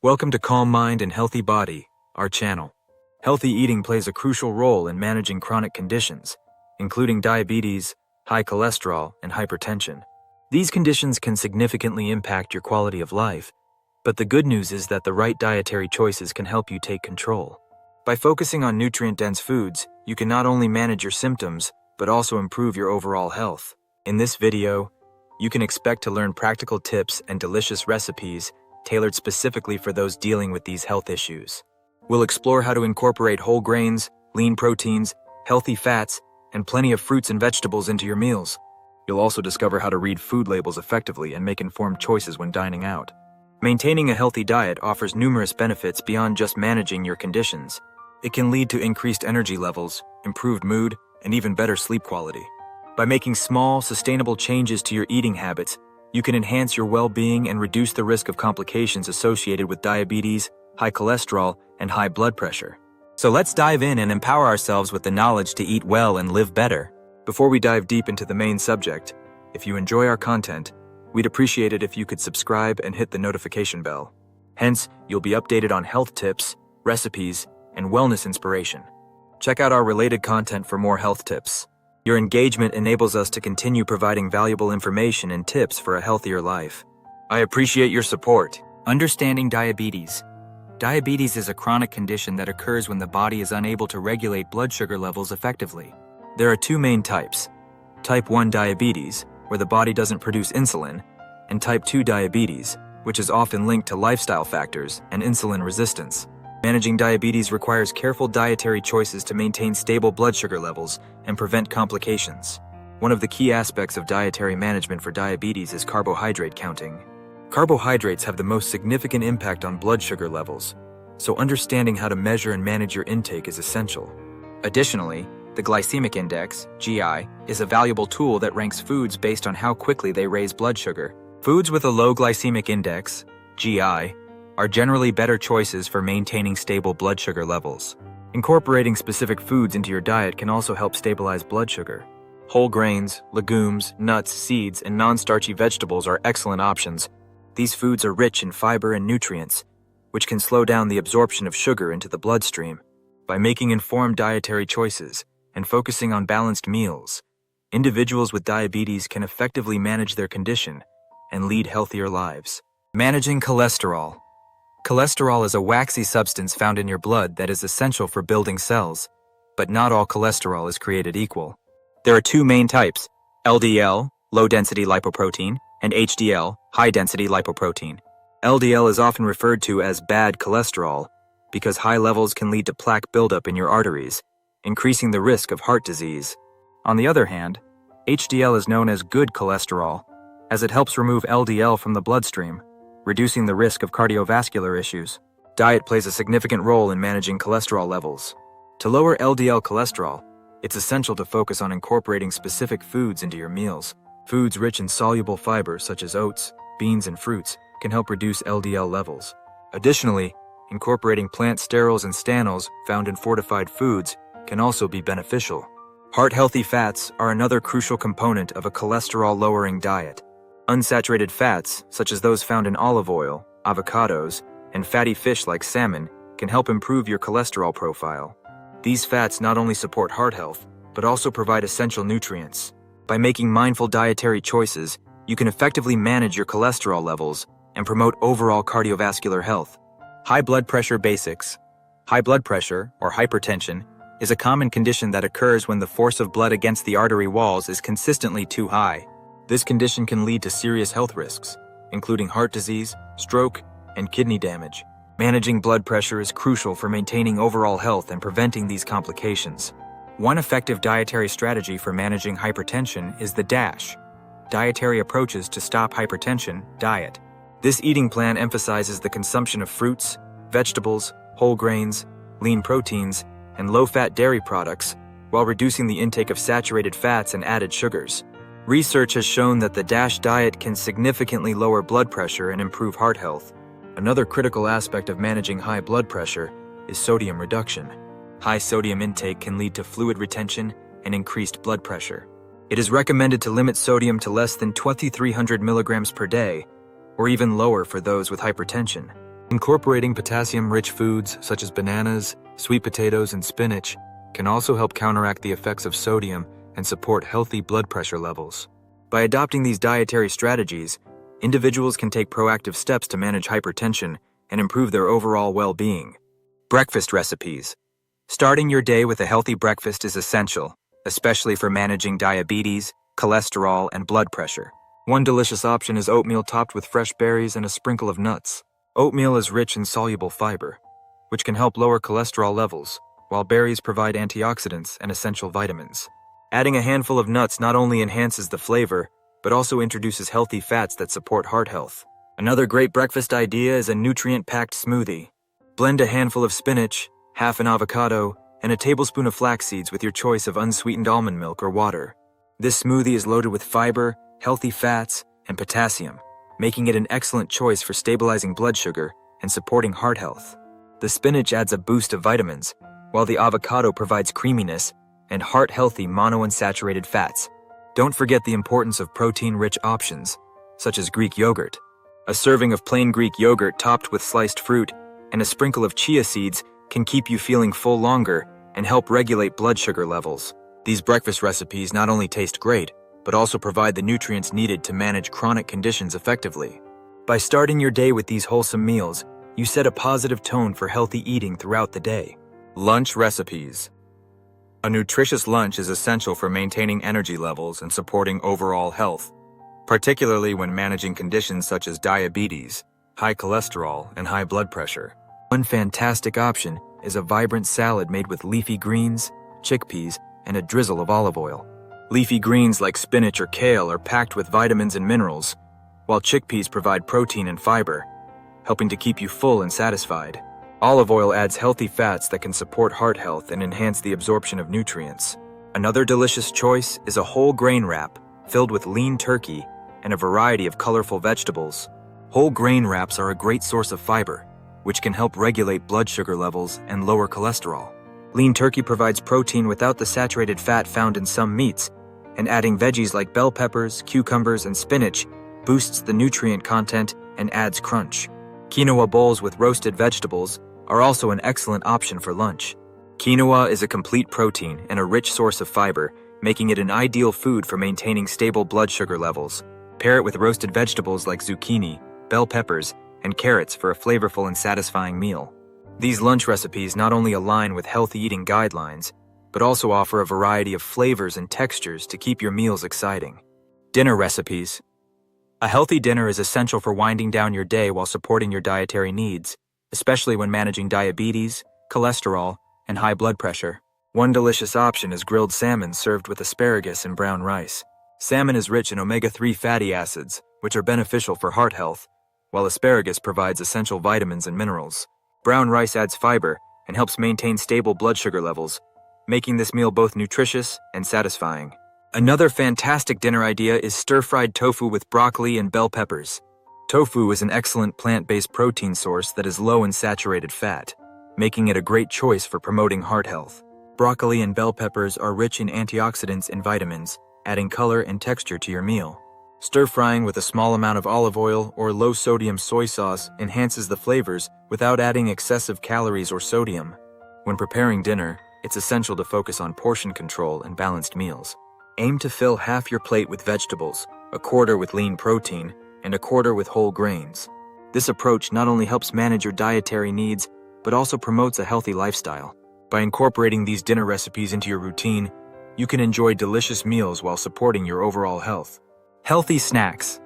Welcome to Calm Mind and Healthy Body, our channel. Healthy eating plays a crucial role in managing chronic conditions, including diabetes, high cholesterol, and hypertension. These conditions can significantly impact your quality of life, but the good news is that the right dietary choices can help you take control. By focusing on nutrient-dense foods, you can not only manage your symptoms, but also improve your overall health. In this video, you can expect to learn practical tips and delicious recipes tailored specifically for those dealing with these health issues. We'll explore how to incorporate whole grains, lean proteins, healthy fats, and plenty of fruits and vegetables into your meals. You'll also discover how to read food labels effectively and make informed choices when dining out. Maintaining a healthy diet offers numerous benefits beyond just managing your conditions. It can lead to increased energy levels, improved mood, and even better sleep quality. By making small, sustainable changes to your eating habits, you can enhance your well-being and reduce the risk of complications associated with diabetes, high cholesterol, and high blood pressure. So let's dive in and empower ourselves with the knowledge to eat well and live better. Before we dive deep into the main subject, if you enjoy our content, we'd appreciate it if you could subscribe and hit the notification bell. Hence, you'll be updated on health tips, recipes, and wellness inspiration. Check out our related content for more health tips. Your engagement enables us to continue providing valuable information and tips for a healthier life. I appreciate your support. Understanding diabetes. Diabetes is a chronic condition that occurs when the body is unable to regulate blood sugar levels effectively. There are two main types: type 1 diabetes, where the body doesn't produce insulin, and type 2 diabetes, which is often linked to lifestyle factors and insulin resistance. Managing diabetes requires careful dietary choices to maintain stable blood sugar levels and prevent complications. One of the key aspects of dietary management for diabetes is carbohydrate counting. Carbohydrates have the most significant impact on blood sugar levels, so understanding how to measure and manage your intake is essential. Additionally, the glycemic index, GI, is a valuable tool that ranks foods based on how quickly they raise blood sugar. Foods with a low glycemic index, GI, are generally better choices for maintaining stable blood sugar levels. Incorporating specific foods into your diet can also help stabilize blood sugar. Whole grains, legumes, nuts, seeds, and non-starchy vegetables are excellent options. These foods are rich in fiber and nutrients, which can slow down the absorption of sugar into the bloodstream. By making informed dietary choices and focusing on balanced meals, individuals with diabetes can effectively manage their condition and lead healthier lives. Managing cholesterol. Cholesterol is a waxy substance found in your blood that is essential for building cells, but not all cholesterol is created equal. There are two main types: LDL, low-density lipoprotein, and HDL, high-density lipoprotein. LDL is often referred to as bad cholesterol because high levels can lead to plaque buildup in your arteries, increasing the risk of heart disease. On the other hand, HDL is known as good cholesterol, as it helps remove LDL from the bloodstream, reducing the risk of cardiovascular issues. Diet plays a significant role in managing cholesterol levels. To lower LDL cholesterol, it's essential to focus on incorporating specific foods into your meals. Foods rich in soluble fiber such as oats, beans, and fruits can help reduce LDL levels. Additionally, incorporating plant sterols and stanols found in fortified foods can also be beneficial. Heart-healthy fats are another crucial component of a cholesterol-lowering diet. Unsaturated fats, such as those found in olive oil, avocados, and fatty fish like salmon, can help improve your cholesterol profile. These fats not only support heart health, but also provide essential nutrients. By making mindful dietary choices, you can effectively manage your cholesterol levels and promote overall cardiovascular health. High blood pressure basics. High blood pressure, or hypertension, is a common condition that occurs when the force of blood against the artery walls is consistently too high. This condition can lead to serious health risks, including heart disease, stroke, and kidney damage. Managing blood pressure is crucial for maintaining overall health and preventing these complications. One effective dietary strategy for managing hypertension is the DASH, Dietary Approaches to Stop Hypertension, diet. This eating plan emphasizes the consumption of fruits, vegetables, whole grains, lean proteins, and low-fat dairy products, while reducing the intake of saturated fats and added sugars. Research has shown that the DASH diet can significantly lower blood pressure and improve heart health. Another critical aspect of managing high blood pressure is sodium reduction. High sodium intake can lead to fluid retention and increased blood pressure. It is recommended to limit sodium to less than 2,300 milligrams per day, or even lower for those with hypertension. Incorporating potassium-rich foods such as bananas, sweet potatoes, and spinach can also help counteract the effects of sodium and support healthy blood pressure levels. By adopting these dietary strategies, individuals can take proactive steps to manage hypertension and improve their overall well-being. Breakfast recipes. Starting your day with a healthy breakfast is essential, especially for managing diabetes, cholesterol, and blood pressure. One delicious option is oatmeal topped with fresh berries and a sprinkle of nuts. Oatmeal is rich in soluble fiber, which can help lower cholesterol levels, while berries provide antioxidants and essential vitamins. Adding a handful of nuts not only enhances the flavor, but also introduces healthy fats that support heart health. Another great breakfast idea is a nutrient-packed smoothie. Blend a handful of spinach, half an avocado, and a tablespoon of flax seeds with your choice of unsweetened almond milk or water. This smoothie is loaded with fiber, healthy fats, and potassium, making it an excellent choice for stabilizing blood sugar and supporting heart health. The spinach adds a boost of vitamins, while the avocado provides creaminess and heart-healthy monounsaturated fats. Don't forget the importance of protein-rich options, such as Greek yogurt. A serving of plain Greek yogurt topped with sliced fruit and a sprinkle of chia seeds can keep you feeling full longer and help regulate blood sugar levels. These breakfast recipes not only taste great, but also provide the nutrients needed to manage chronic conditions effectively. By starting your day with these wholesome meals, you set a positive tone for healthy eating throughout the day. Lunch recipes. A nutritious lunch is essential for maintaining energy levels and supporting overall health, particularly when managing conditions such as diabetes, high cholesterol, and high blood pressure. One fantastic option is a vibrant salad made with leafy greens, chickpeas, and a drizzle of olive oil. Leafy greens like spinach or kale are packed with vitamins and minerals, while chickpeas provide protein and fiber, helping to keep you full and satisfied. Olive oil adds healthy fats that can support heart health and enhance the absorption of nutrients. Another delicious choice is a whole grain wrap filled with lean turkey and a variety of colorful vegetables. Whole grain wraps are a great source of fiber, which can help regulate blood sugar levels and lower cholesterol. Lean turkey provides protein without the saturated fat found in some meats, and adding veggies like bell peppers, cucumbers, and spinach boosts the nutrient content and adds crunch. Quinoa bowls with roasted vegetables are also an excellent option for lunch. Quinoa is a complete protein and a rich source of fiber, making it an ideal food for maintaining stable blood sugar levels. Pair it with roasted vegetables like zucchini, bell peppers, and carrots for a flavorful and satisfying meal. These lunch recipes not only align with healthy eating guidelines, but also offer a variety of flavors and textures to keep your meals exciting. Dinner recipes. A healthy dinner is essential for winding down your day while supporting your dietary needs, especially when managing diabetes, cholesterol, and high blood pressure. One delicious option is grilled salmon served with asparagus and brown rice. Salmon is rich in omega-3 fatty acids, which are beneficial for heart health, while asparagus provides essential vitamins and minerals. Brown rice adds fiber and helps maintain stable blood sugar levels, making this meal both nutritious and satisfying. Another fantastic dinner idea is stir-fried tofu with broccoli and bell peppers. Tofu is an excellent plant-based protein source that is low in saturated fat, making it a great choice for promoting heart health. Broccoli and bell peppers are rich in antioxidants and vitamins, adding color and texture to your meal. Stir-frying with a small amount of olive oil or low-sodium soy sauce enhances the flavors without adding excessive calories or sodium. When preparing dinner, it's essential to focus on portion control and balanced meals. Aim to fill half your plate with vegetables, a quarter with lean protein, and a quarter with whole grains. This approach not only helps manage your dietary needs, but also promotes a healthy lifestyle. By incorporating these dinner recipes into your routine, you can enjoy delicious meals while supporting your overall health. Healthy snacks.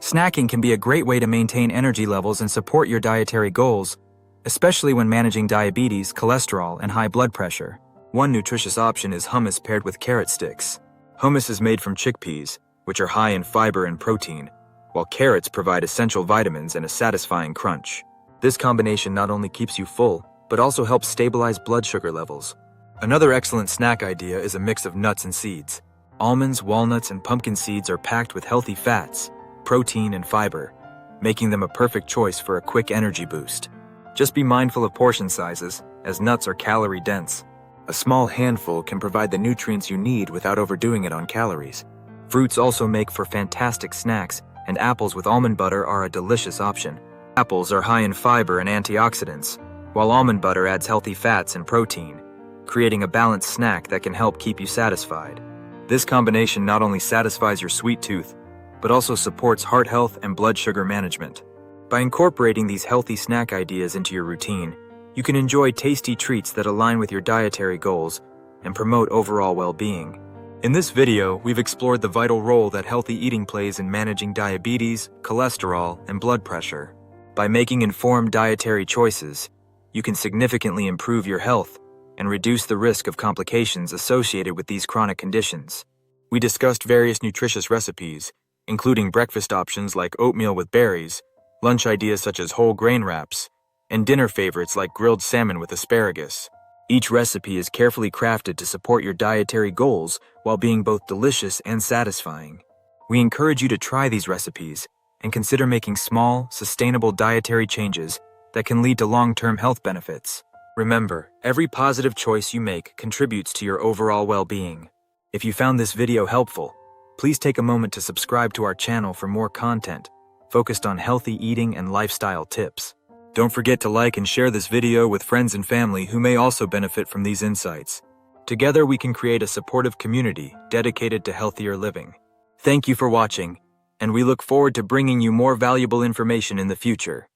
Snacking can be a great way to maintain energy levels and support your dietary goals, especially when managing diabetes, cholesterol, and high blood pressure. One nutritious option is hummus paired with carrot sticks. Hummus is made from chickpeas, which are high in fiber and protein, while carrots provide essential vitamins and a satisfying crunch. This combination not only keeps you full, but also helps stabilize blood sugar levels. Another excellent snack idea is a mix of nuts and seeds. Almonds, walnuts, and pumpkin seeds are packed with healthy fats, protein, and fiber, making them a perfect choice for a quick energy boost. Just be mindful of portion sizes, as nuts are calorie-dense. A small handful can provide the nutrients you need without overdoing it on calories. Fruits also make for fantastic snacks, and apples with almond butter are a delicious option. Apples are high in fiber and antioxidants, while almond butter adds healthy fats and protein, creating a balanced snack that can help keep you satisfied. This combination not only satisfies your sweet tooth, but also supports heart health and blood sugar management. By incorporating these healthy snack ideas into your routine, you can enjoy tasty treats that align with your dietary goals and promote overall well-being. In this video, we've explored the vital role that healthy eating plays in managing diabetes, cholesterol, and blood pressure. By making informed dietary choices, you can significantly improve your health and reduce the risk of complications associated with these chronic conditions. We discussed various nutritious recipes, including breakfast options like oatmeal with berries, lunch ideas such as whole grain wraps, and dinner favorites like grilled salmon with asparagus. Each recipe is carefully crafted to support your dietary goals while being both delicious and satisfying. We encourage you to try these recipes and consider making small, sustainable dietary changes that can lead to long-term health benefits. Remember, every positive choice you make contributes to your overall well-being. If you found this video helpful, please take a moment to subscribe to our channel for more content focused on healthy eating and lifestyle tips. Don't forget to like and share this video with friends and family who may also benefit from these insights. Together we can create a supportive community dedicated to healthier living. Thank you for watching, and we look forward to bringing you more valuable information in the future.